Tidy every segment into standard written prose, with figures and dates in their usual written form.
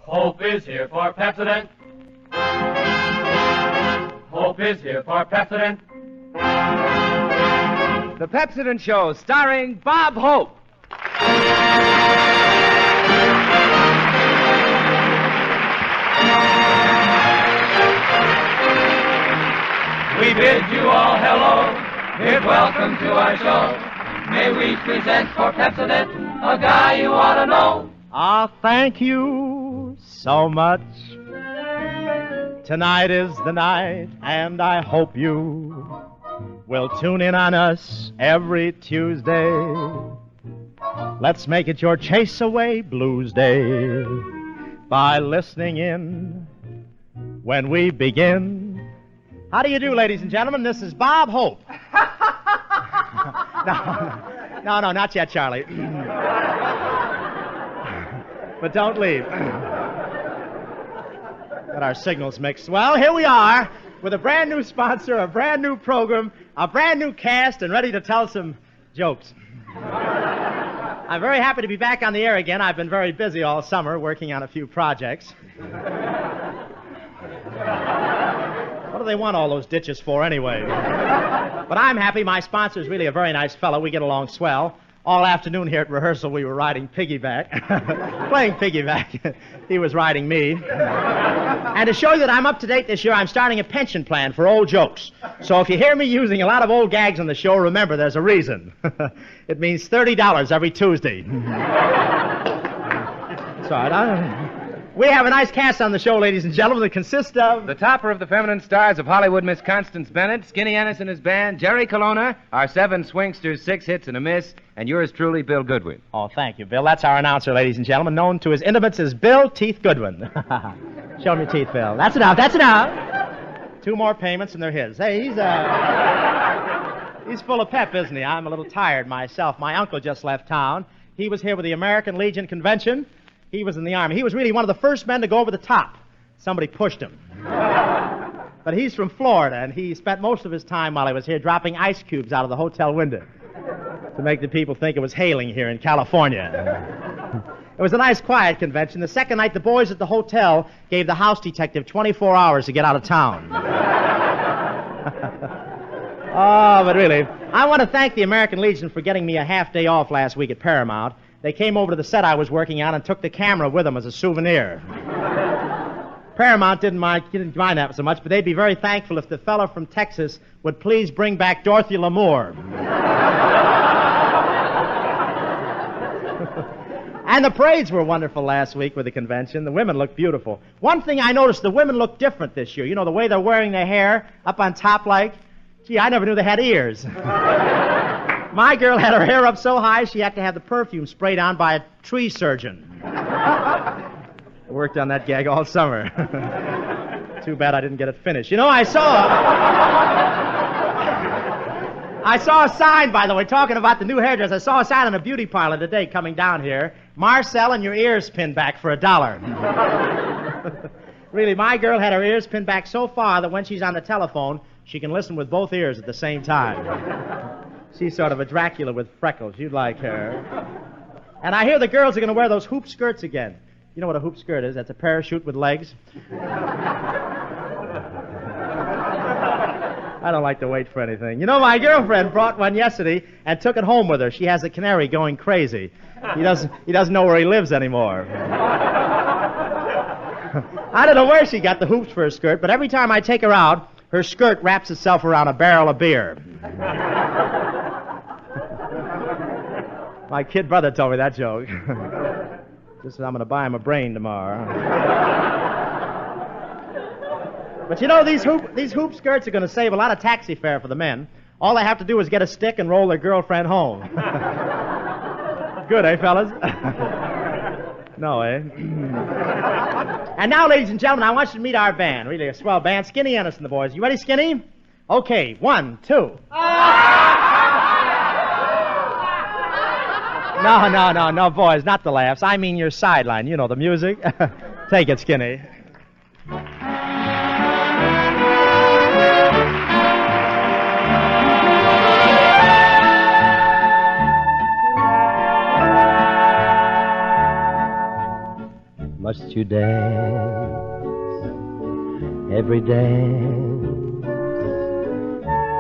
Hope is here for Pepsodent. Hope is here for Pepsodent. The Pepsodent Show, starring Bob Hope. We bid you all hello, bid welcome to our show. May we present for Pepsodent a guy you ought to know. Ah, thank you so much. Tonight is the night, and I hope you will tune in on us every Tuesday. Let's make it your Chase Away Blues Day by listening in when we begin. How do you do, ladies and gentlemen? This is Bob Hope. No, not yet, Charlie. But don't leave. Got our signals mixed. Well, here we are with a brand new sponsor, a brand new program, a brand new cast, and ready to tell some jokes. I'm very happy to be back on the air again. I've been very busy all summer working on a few projects. What do they want all those ditches for anyway? But I'm happy. My sponsor is really a very nice fellow. We get along swell. All afternoon here at rehearsal, we were riding piggyback. Playing piggyback. He was riding me. And to show you that I'm up to date this year, I'm starting a pension plan for old jokes. So if you hear me using a lot of old gags on the show, remember there's a reason. It means $30 every Tuesday. That's all right. We have a nice cast on the show, ladies and gentlemen, that consists of... The topper of the feminine stars of Hollywood, Miss Constance Bennett, Skinny Ennis and his band, Jerry Colonna, our 7 swingsters, 6 hits and a miss, and yours truly, Bill Goodwin. Oh, thank you, Bill. That's our announcer, ladies and gentlemen, known to his intimates as Bill Teeth Goodwin. Show him your teeth, Bill. That's enough. 2 more payments and they're his. Hey, he's full of pep, isn't he? I'm a little tired myself. My uncle just left town. He was here with the American Legion Convention. He was in the Army. He was really one of the first men to go over the top. Somebody pushed him. But he's from Florida, and he spent most of his time while he was here dropping ice cubes out of the hotel window to make the people think it was hailing here in California. It was a nice, quiet convention. The second night, the boys at the hotel gave the house detective 24 hours to get out of town. Oh, but really, I want to thank the American Legion for getting me a half day off last week at Paramount. They came over to the set I was working on and took the camera with them as a souvenir. Paramount didn't mind that so much, but they'd be very thankful if the fella from Texas would please bring back Dorothy Lamour. And the parades were wonderful last week with the convention. The women looked beautiful. One thing I noticed, the women look different this year. You know, the way they're wearing their hair up on top like, gee, I never knew they had ears. My girl had her hair up so high she had to have the perfume sprayed on by a tree surgeon. I worked on that gag all summer. Too bad I didn't get it finished. You know, I saw a sign, by the way, talking about the new hairdresser. I saw a sign in a beauty parlor today coming down here. Marcel and your ears pinned back for $1. Really, my girl had her ears pinned back so far that when she's on the telephone, she can listen with both ears at the same time. She's sort of a Dracula with freckles. You'd like her. And I hear the girls are going to wear those hoop skirts again. You know what a hoop skirt is? That's a parachute with legs. I don't like to wait for anything. You know, my girlfriend brought one yesterday and took it home with her. She has a canary going crazy. He doesn't know where he lives anymore. I don't know where she got the hoops for her skirt, but every time I take her out, her skirt wraps itself around a barrel of beer. My kid brother told me that joke. Just I'm going to buy him a brain tomorrow. But you know, these hoop skirts are going to save a lot of taxi fare for the men. All they have to do is get a stick and roll their girlfriend home. Good, eh, fellas? No, eh? And now, ladies and gentlemen, I want you to meet our band. Really a swell band. Skinny Ennis and the boys. You ready, Skinny? Okay, 1, 2. No, boys, not the laughs. I mean your sideline. You know the music. Take it, Skinny. Must you dance every dance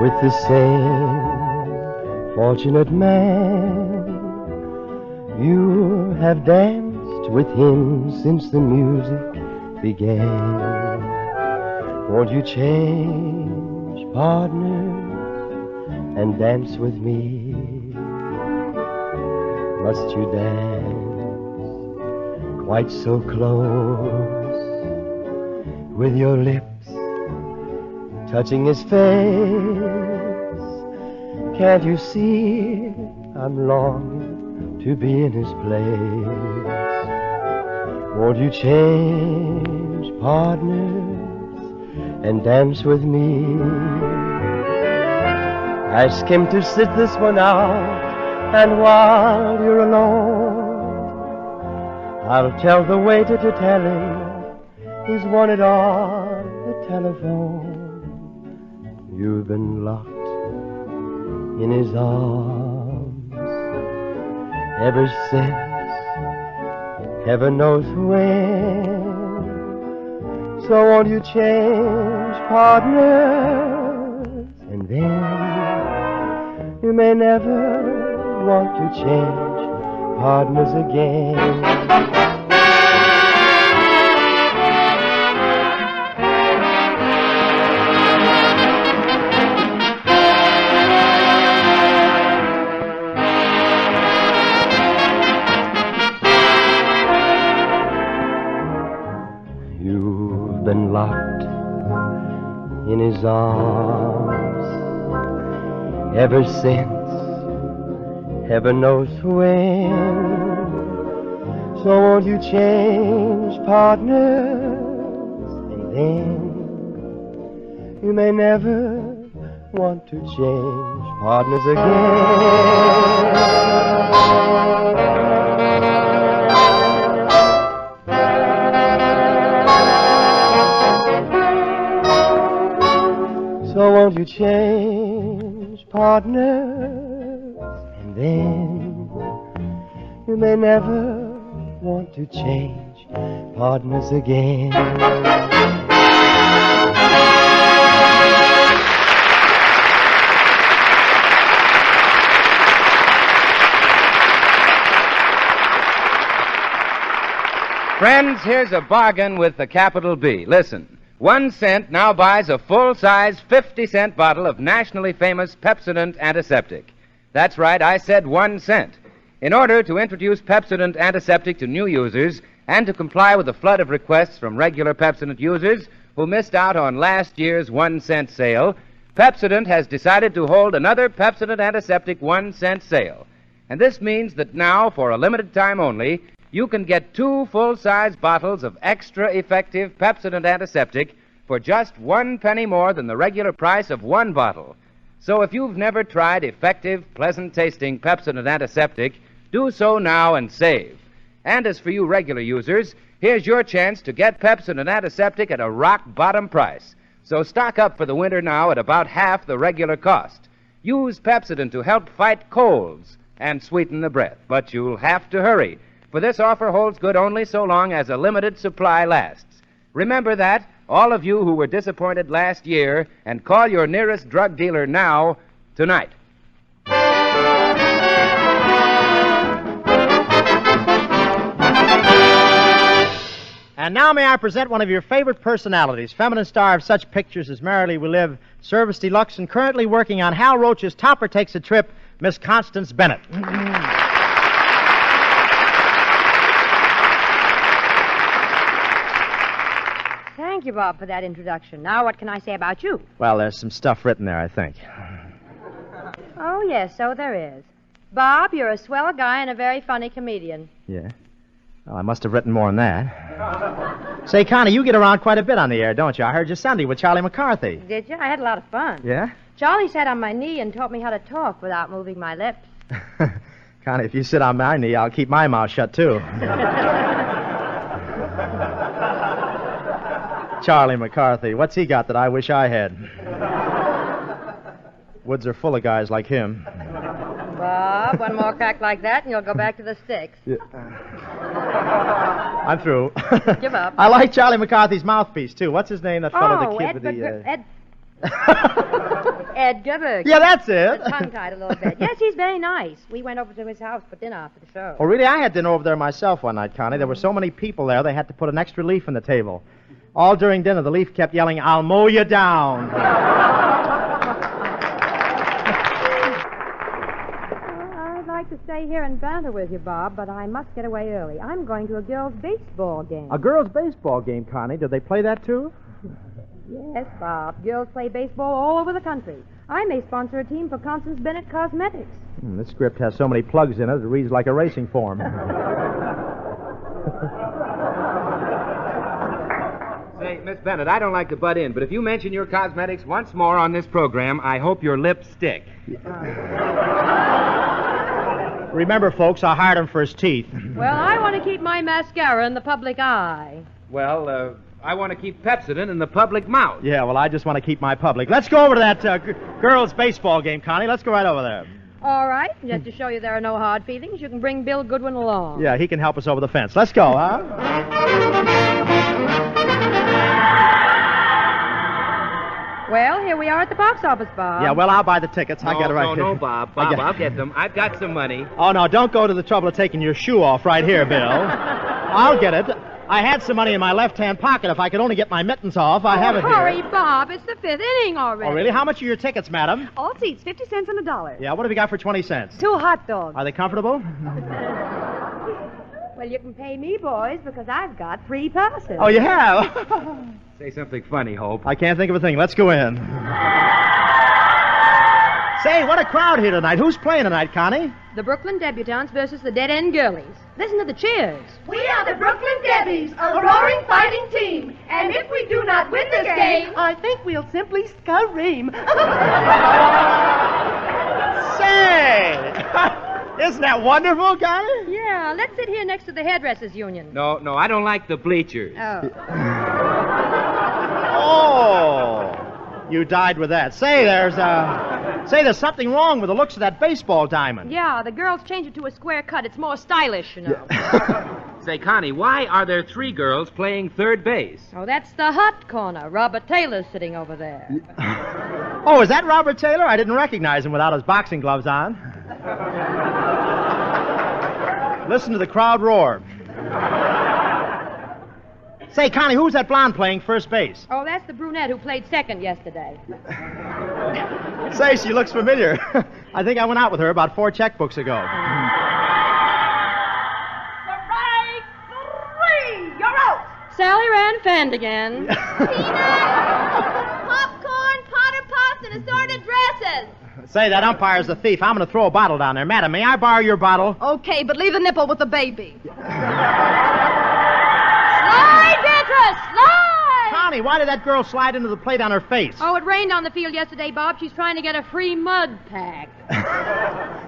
with the same fortunate man. You have danced with him since the music began. Won't you change partners and dance with me? Must you dance quite so close, with your lips touching his face? Can't you see I'm longing to be in his place? Won't you change partners and dance with me? Ask him to sit this one out, and while you're alone, I'll tell the waiter to tell him he's wanted on the telephone. You've been locked in his arms ever since, heaven knows when. So won't you change partners, and then you may never want to change partners again. You've been locked in his arms ever since, heaven knows when. So won't you change partners, and then you may never want to change partners again. So won't you change partners, and then you may never want to change partners again. Friends, here's a bargain with the capital B. Listen, 1 cent now buys a full-size 50-cent bottle of nationally famous Pepsodent antiseptic. That's right, I said 1 cent. In order to introduce Pepsodent antiseptic to new users and to comply with the flood of requests from regular Pepsodent users who missed out on last year's 1 cent sale, Pepsodent has decided to hold another Pepsodent antiseptic 1 cent sale. And this means that now, for a limited time only, you can get 2 full-size bottles of extra effective Pepsodent antiseptic for just 1 penny more than the regular price of 1 bottle. So if you've never tried effective, pleasant-tasting Pepsodent antiseptic, do so now and save. And as for you regular users, here's your chance to get Pepsodent antiseptic at a rock-bottom price. So stock up for the winter now at about half the regular cost. Use Pepsodent to help fight colds and sweeten the breath. But you'll have to hurry, for this offer holds good only so long as a limited supply lasts. Remember that, all of you who were disappointed last year, and call your nearest drug dealer now, tonight. And now may I present one of your favorite personalities, feminine star of such pictures as Merrily We Live, Service Deluxe, and currently working on Hal Roach's Topper Takes a Trip, Miss Constance Bennett. Thank you, Bob, for that introduction. Now what can I say about you? Well, there's some stuff written there, I think. Oh, yes, so there is. Bob, you're a swell guy and a very funny comedian. Yeah? Well, I must have written more than that. Say, Connie, you get around quite a bit on the air, don't you? I heard you Sunday with Charlie McCarthy. Did you? I had a lot of fun. Yeah? Charlie sat on my knee and taught me how to talk without moving my lips. Connie, if you sit on my knee, I'll keep my mouth shut, too. Charlie McCarthy, what's he got that I wish I had? Woods are full of guys like him. Bob, one more crack like that and you'll go back to the sticks. Yeah. I'm through. Give up. I like Charlie McCarthy's mouthpiece, too. What's his name, that fellow, the kid with Edgar Bergen. Yeah, that's it. Tongue-tied a little bit. Yes, he's very nice. We went over to his house for dinner after the show. Oh, really? I had dinner over there myself one night, Connie. There were so many people there, they had to put an extra leaf on the table. All during dinner, the leaf kept yelling, "I'll mow you down." I'd like to stay here and banter with you, Bob, but I must get away early. I'm going to a girls' baseball game. A girls' baseball game, Connie. Did they play that, too? Yes, Bob. Girls play baseball all over the country. I may sponsor a team for Constance Bennett Cosmetics. This script has so many plugs in it, it reads like a racing form. Say, Miss Bennett, I don't like to butt in, but if you mention your cosmetics once more on this program, I hope your lips stick. Remember, folks, I hired him for his teeth. Well, I want to keep my mascara in the public eye. Well, I want to keep Pepsodent in the public mouth. Yeah, well, I just want to keep my public. Let's go over to that girls' baseball game, Connie. Let's go right over there. All right. Just to show you there are no hard feelings, you can bring Bill Goodwin along. Yeah, he can help us over the fence. Let's go, huh? Well, here we are at the box office, Bob. Yeah, well, I'll buy the tickets. I got it right here. No, Bob. I'll get them. I've got some money. Oh, no, don't go to the trouble of taking your shoe off right here, Bill. I'll get it. I had some money in my left-hand pocket. If I could only get my mittens off, I have it here. Hurry, Bob. It's the fifth inning already. Oh, really? How much are your tickets, madam? All seats, 50 cents and $1. Yeah, what have you got for 20 cents? 2 hot dogs. Are they comfortable? Well, you can pay me, boys, because I've got free passes. Oh, you have? Say something funny, Hope. I can't think of a thing. Let's go in. Say, what a crowd here tonight. Who's playing tonight, Connie? The Brooklyn Debutantes versus the Dead End Girlies. Listen to the cheers. We are the Brooklyn Debbies, a roaring fighting team. And if we do not win this game, I think we'll simply scream. Say! Isn't that wonderful, Connie? Yeah, let's sit here next to the Hairdressers Union. No, I don't like the bleachers. Oh. Oh, you died with that. Say, there's something wrong with the looks of that baseball diamond. Yeah, the girls changed it to a square cut. It's more stylish, you know. Say, Connie, why are there 3 girls playing third base? Oh, that's the hot corner. Robert Taylor's sitting over there. Oh, is that Robert Taylor? I didn't recognize him without his boxing gloves on. Listen to the crowd roar. Say, Connie, who's that blonde playing first base? Oh, that's the brunette who played second yesterday. Say, she looks familiar. I think I went out with her about 4 checkbooks ago. strike 3, you're out. Sally Rand Fandigan. Popcorn, Potter Pops, and assorted dresses. Say, that umpire's a thief. I'm going to throw a bottle down there. Madam, may I borrow your bottle? Okay, but leave the nipple with the baby. Slide, Beatrice! Slide! Connie, why did that girl slide into the plate on her face? Oh, it rained on the field yesterday, Bob. She's trying to get a free mud pack.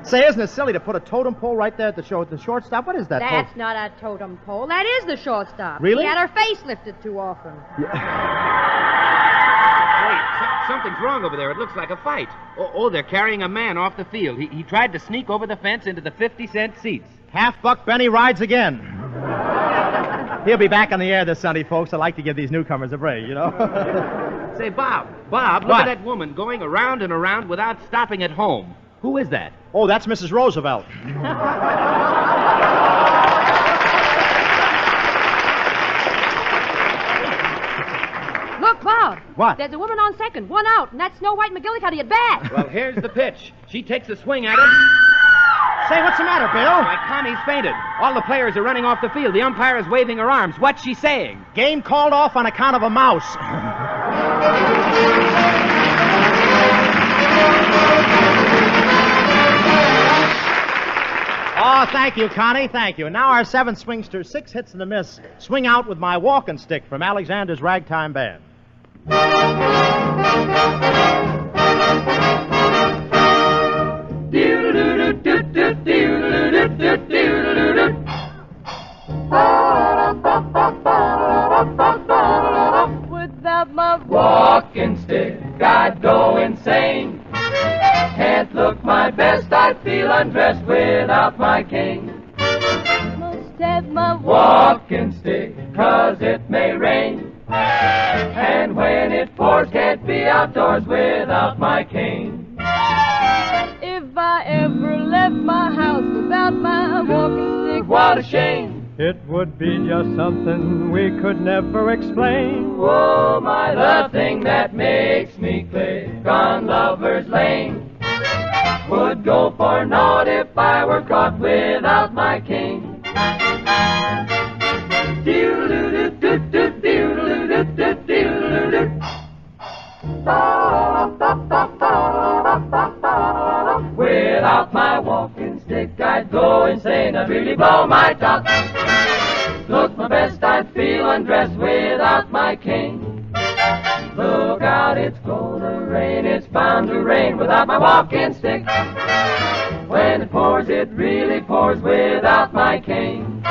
Say, isn't it silly to put a totem pole right there at the shortstop? What is that? That's not a totem pole. That is the shortstop. Really? She had her face lifted too often. Wait, something's wrong over there. It looks like a fight. Oh, they're carrying a man off the field. He tried to sneak over the fence into the 50-cent seats. Half-buck Benny rides again. He'll be back on the air this Sunday, folks. I like to give these newcomers a break, you know. Say, Bob, look What? at that woman going around and around without stopping at home. Who is that? Oh, that's Mrs. Roosevelt. Look, Bob. What? There's a woman on second, 1 out, and that's Snow White McGillicuddy at bat. Well, here's the pitch. She takes a swing at it. Say, what's the matter, Bill? Why, Connie's fainted. All the players are running off the field. The umpire is waving her arms. What's she saying? Game called off on account of a mouse. Oh, thank you, Connie. Thank you. And now our 7th swingster, 6 hits and a miss. Swing out with my walking stick from Alexander's Ragtime Band. Without my Walking stick, I'd go insane. Can't look my best, I'd feel undressed without my cane. most have my walking stick, 'cause it may rain. And when it pours, can't be outdoors without my cane. If I ever left my house without my walking stick, What a shame! It would be just something we could never explain. Oh, my, the thing that makes me click on Lover's Lane would go for naught if I were caught without my cane. Without my walking stick, I'd go insane. I'd really blow my top. Look my best, I'd feel undressed without my cane. Look out, it's gonna rain, it's bound to rain without my walking stick. When it pours, it really pours without my cane.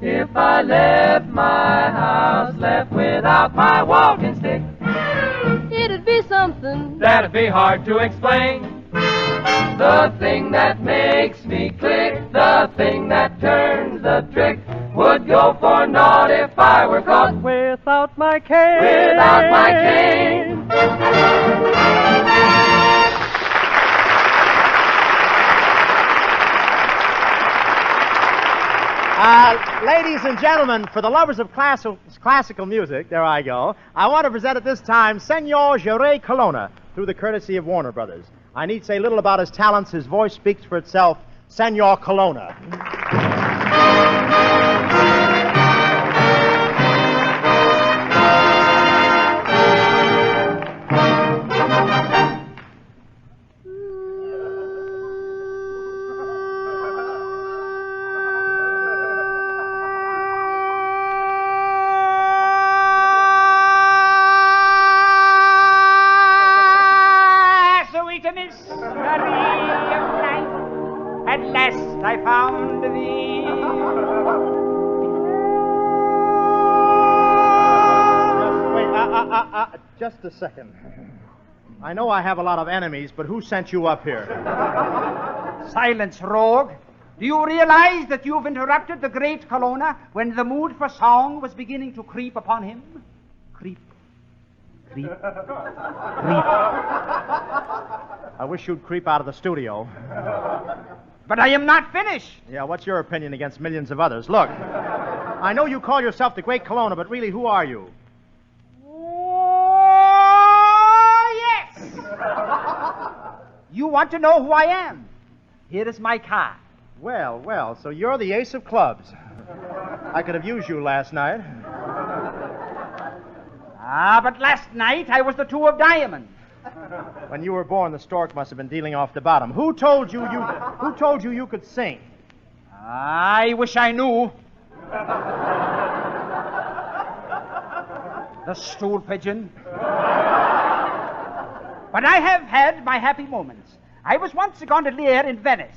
If I left my house, left without my walking stick, it'd be something that'd be hard to explain. The thing that makes me click, the thing that turns the trick, would go for naught if I were caught Without my cane. without my cane. Ladies and gentlemen, for the lovers of classical music, there I go, I want to present at this time Senor Jure Colonna, through the courtesy of Warner Brothers. I need say little about his talents. His voice speaks for itself. Senor Colonna. At last I found thee. Wait, just a second. I know I have a lot of enemies, but who sent you up here? Silence, rogue. Do you realize that you've interrupted the great Colonna when the mood for song was beginning to creep upon him? Creep. Creep. Creep. I wish you'd creep out of the studio. But I am not finished. Yeah, what's your opinion against millions of others? Look, I know you call yourself the Great Colonna, but really, who are you? Oh, yes. You want to know who I am? Here is my card. Well, so you're the ace of clubs. I could have used you last night. But last night I was the two of diamonds. When you were born, the stork must have been dealing off the bottom. Who told you you could sing? I wish I knew. The stool pigeon. But I have had my happy moments. I was once a gondolier in Venice.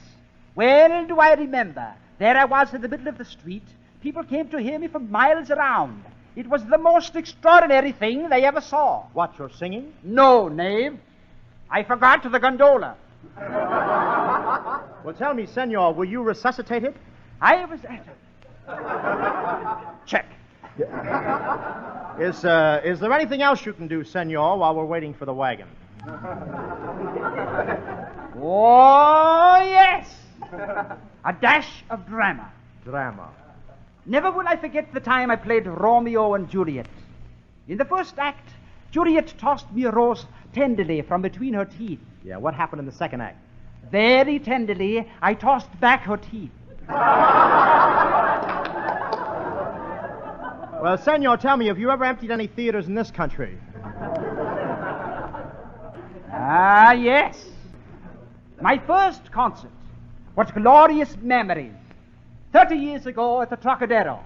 Well do I remember. There I was in the middle of the street. People came to hear me from miles around. It was the most extraordinary thing they ever saw. What, you're singing? No, knave. I forgot the gondola. Well, tell me, senor, were you resuscitated? I was... Check. Is there anything else you can do, senor, while we're waiting for the wagon? Oh, yes. A dash of drama. Drama. Never will I forget the time I played Romeo and Juliet. In the first act, Juliet tossed me a rose tenderly from between her teeth. Yeah, what happened in the second act? Very tenderly, I tossed back her teeth. Well, senor, tell me, have you ever emptied any theaters in this country? Ah, yes. My first concert. What glorious memories. 30 years ago at the Trocadero.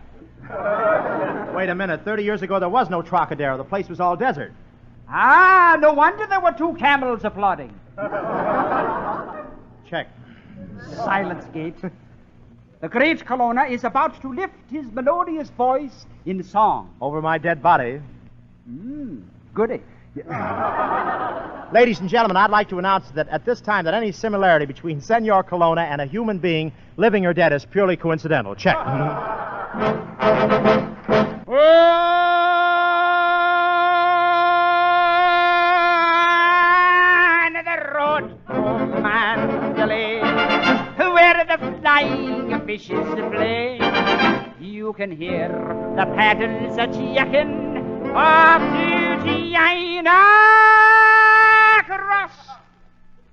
Wait a minute. 30 years ago, there was no Trocadero. The place was all desert. Ah, no wonder there were two camels applauding. Check. Silence, Gate. The great Colonna is about to lift his melodious voice in song. Over my dead body. Goody. Ladies and gentlemen, I'd like to announce that at this time that any similarity between Senor Colonna and a human being, living or dead, is purely coincidental. Check. Another road to Mandalay, where the flying fishes play. You can hear the paddles a-jacking off to Gianna across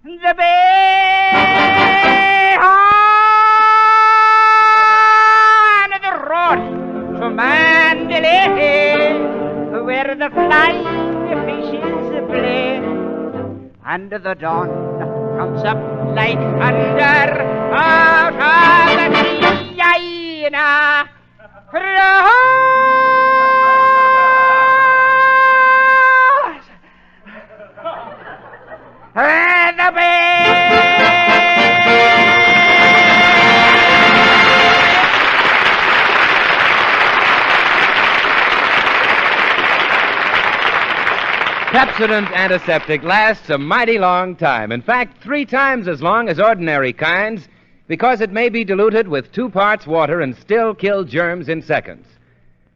the bay. On the road to Mandalay, where the flying fishes play. And the dawn comes up like thunder out of the Gianna cross the bay. Pepsodent Antiseptic lasts a mighty long time. In fact, 3 times as long as ordinary kinds, because it may be diluted with 2 parts water and still kill germs in seconds.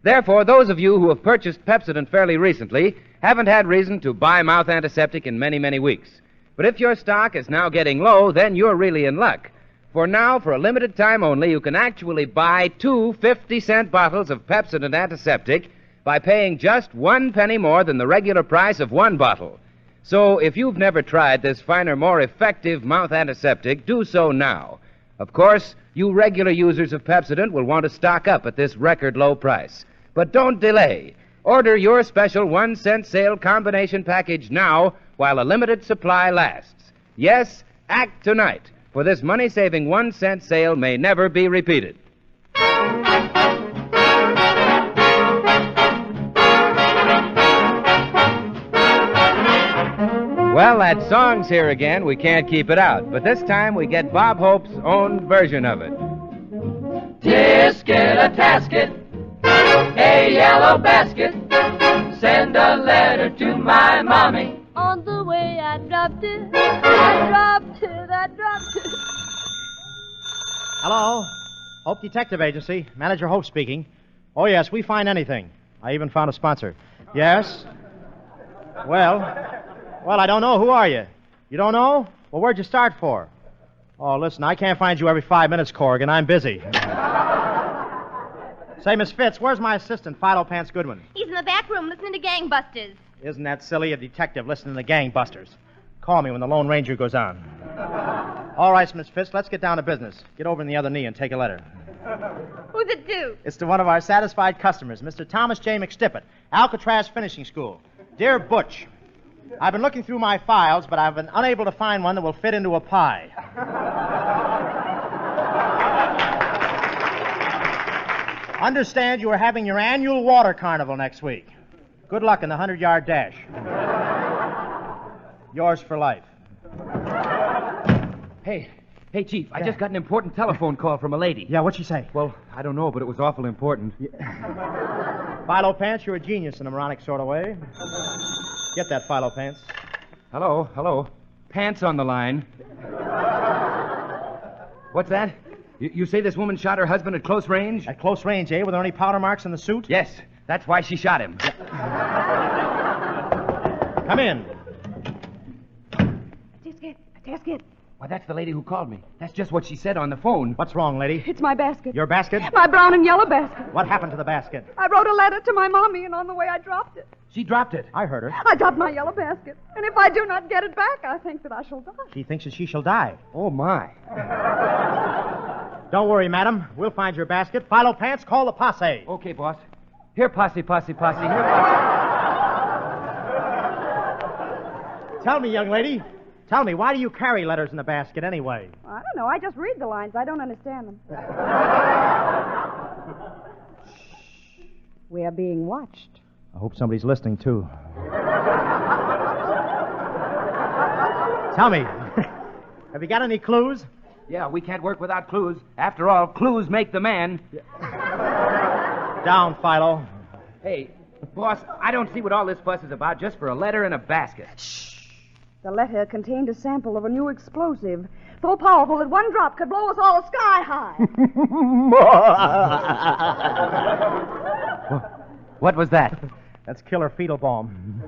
Therefore, those of you who have purchased Pepsodent fairly recently haven't had reason to buy mouth antiseptic in many, many weeks. But if your stock is now getting low, then you're really in luck. For now, for a limited time only, you can actually buy 2 50-cent bottles of Pepsodent Antiseptic by paying just 1 penny more than the regular price of 1 bottle. So if you've never tried this finer, more effective mouth antiseptic, do so now. Of course, you regular users of Pepsodent will want to stock up at this record low price. But don't delay. Order your special 1-cent sale combination package now while a limited supply lasts. Yes, act tonight, for this money-saving 1-cent sale may never be repeated. Well, that song's here again. We can't keep it out. But this time we get Bob Hope's own version of it. Tisket a tasket, a yellow basket. Send a letter to my mommy. On the way I dropped it. Hello? Hope Detective Agency. Manager Hope speaking. Oh, yes, we find anything. I even found a sponsor. Yes? Well, I don't know. Who are you? You don't know? Well, where'd you start for? Oh, listen, I can't find you every 5 minutes, Corrigan. I'm busy. Say, Miss Fitz, where's my assistant, Philo Pants Goodwin? He's in the back room listening to gangbusters. Isn't that silly? A detective listening to gangbusters. Call me when the Lone Ranger goes on. All right, Miss Fitz, let's get down to business. Get over in the other knee and take a letter. Who's it to? It's to one of our satisfied customers, Mr. Thomas J. McStippet, Alcatraz Finishing School. Dear Butch, I've been looking through my files, but I've been unable to find one that will fit into a pie. Understand you are having your annual water carnival next week. Good luck in the 100-yard dash. Yours for life. Hey, Chief, I just got an important telephone call from a lady. Yeah, what'd she say? Well, I don't know, but it was awful important. Philo Pants, you're a genius in a moronic sort of way. Get that, Philo Pants. Hello. Pants on the line. What's that? You say this woman shot her husband at close range? At close range, eh? Were there any powder marks in the suit? Yes, that's why she shot him. Come in. Tisket. Why, that's the lady who called me. That's just what she said on the phone. What's wrong, lady? It's my basket. Your basket? My brown and yellow basket. What happened to the basket? I wrote a letter to my mommy, and on the way I dropped it. She dropped it. I heard her. I dropped my yellow basket. And if I do not get it back, I think that I shall die. She thinks that she shall die. Oh, my. Don't worry, madam. We'll find your basket. Philo Pants, call the posse. Okay, boss. Here, posse. Here, posse. Tell me, young lady. Tell me, why do you carry letters in the basket anyway? I don't know. I just read the lines. I don't understand them. We are being watched. I hope somebody's listening, too. Tell me, have you got any clues? Yeah, we can't work without clues. After all, clues make the man. Down, Philo. Hey, Boss, I don't see what all this fuss is about just for a letter in a basket. The letter contained a sample of a new explosive, so powerful that one drop could blow us all sky high. What was that? That's killer fetal balm.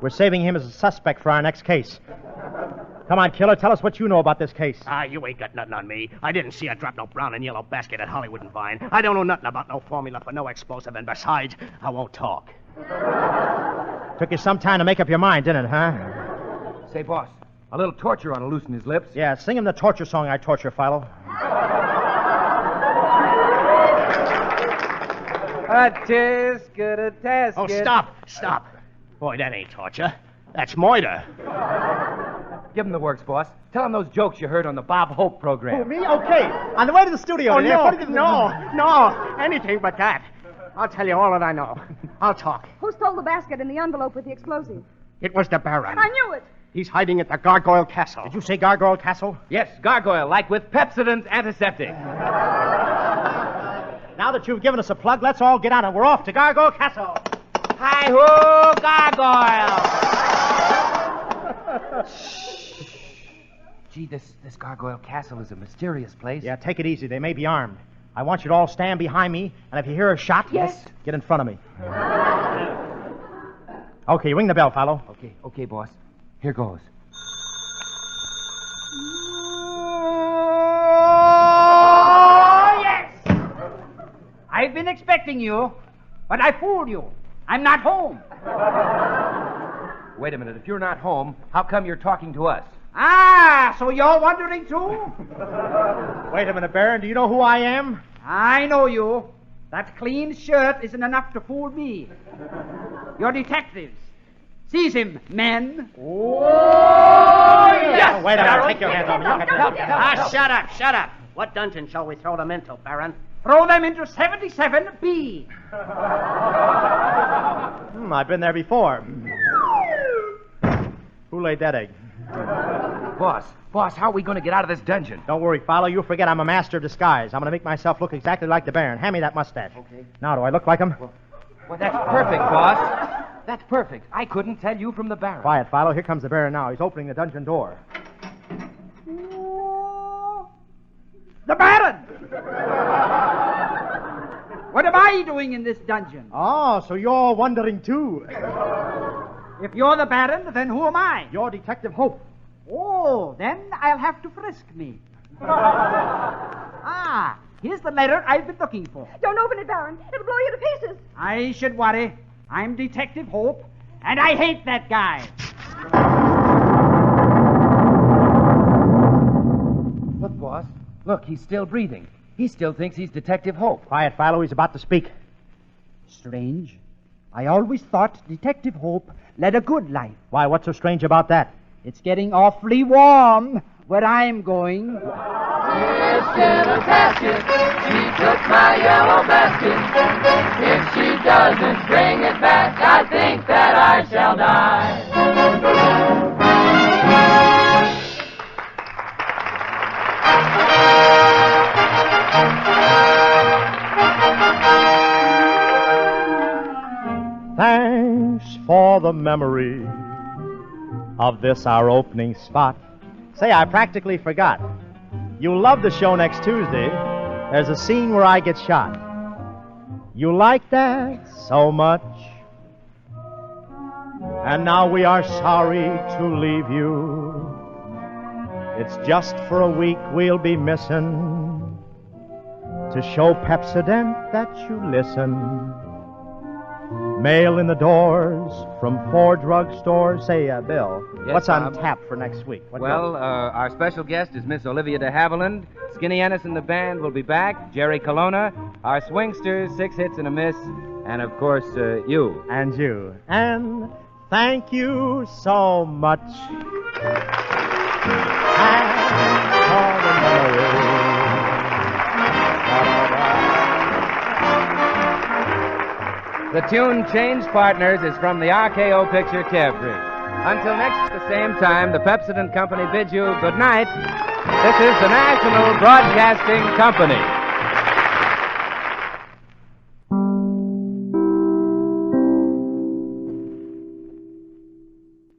We're saving him as a suspect for our next case. Come on, killer, tell us what you know about this case. You ain't got nothing on me. I didn't see her drop no brown and yellow basket at Hollywood and Vine. I don't know nothing about no formula for no explosive, and besides, I won't talk. Took you some time to make up your mind, didn't it, huh? Say, boss, a little torture ought to loosen his lips. Yeah, sing him the torture song I torture, Philo. A tisket, a tasket. Oh, stop. Boy, that ain't torture. That's murder. Give him the works, boss. Tell him those jokes you heard on the Bob Hope program. Oh, me? Okay. On the way to the studio. Oh, no. Anything but that. I'll tell you all that I know. I'll talk. Who stole the basket and the envelope with the explosive? It was the Baron. I knew it. He's hiding at the Gargoyle Castle. Did you say Gargoyle Castle? Yes, gargoyle, like with Pepsodent antiseptic. Now that you've given us a plug, let's all get on it. We're off to Gargoyle Castle. Hi-ho, gargoyle! Gee, this Gargoyle Castle is a mysterious place. Yeah, take it easy. They may be armed. I want you to all stand behind me, and if you hear a shot, get in front of me. Okay, ring the bell, Philo. Okay, boss. Here goes. Oh, yes! I've been expecting you, but I fooled you. I'm not home. Wait a minute. If you're not home, how come you're talking to us? So you're wondering too? Wait a minute, Baron. Do you know who I am? I know you. That clean shirt isn't enough to fool me. You're detectives. Seize him, men. Oh, yes! Wait a minute. Take your hands off me. Shut up. What dungeon shall we throw them into, Baron? Throw them into 77B. I've been there before. Who laid that egg? Boss, how are we going to get out of this dungeon? Don't worry, Philo. You forget I'm a master of disguise. I'm going to make myself look exactly like the Baron. Hand me that mustache. Okay. Now, do I look like him? Well, that's perfect, boss. That's perfect. I couldn't tell you from the Baron. Quiet, Philo. Here comes the Baron now. He's opening the dungeon door. The Baron! What am I doing in this dungeon? Oh, so you're wondering, too. If you're the Baron, then who am I? You're Detective Hope. Oh, then I'll have to frisk me. Here's the letter I've been looking for. Don't open it, Baron. It'll blow you to pieces. I should worry. I'm Detective Hope, and I hate that guy. Look, boss. Look, he's still breathing. He still thinks he's Detective Hope. Quiet, Philo. He's about to speak. Strange. I always thought Detective Hope led a good life. Why, what's so strange about that? It's getting awfully warm where I'm going. Biscuit or casket, she took my yellow basket. If she doesn't bring it back, I think that I shall die. Thanks for the memory of this our opening spot. Say, I practically forgot. You'll love the show next Tuesday. There's a scene where I get shot. You like that so much. And now we are sorry to leave you. It's just for a week we'll be missing to show Pepsodent that you listen. Mail in the doors from 4 drugstores. Say, Bill, Yes, what's on Bob? tap for next week? Our special guest is Miss Olivia de Havilland. Skinny Ennis and the band will be back. Jerry Colonna. Our swingsters, 6 hits and a miss. And, of course, you. And you. And thank you so much. The tune Change Partners is from the RKO picture Carefree. Until next at the same time, the Pepsodent Company bids you good night. This is the National Broadcasting Company.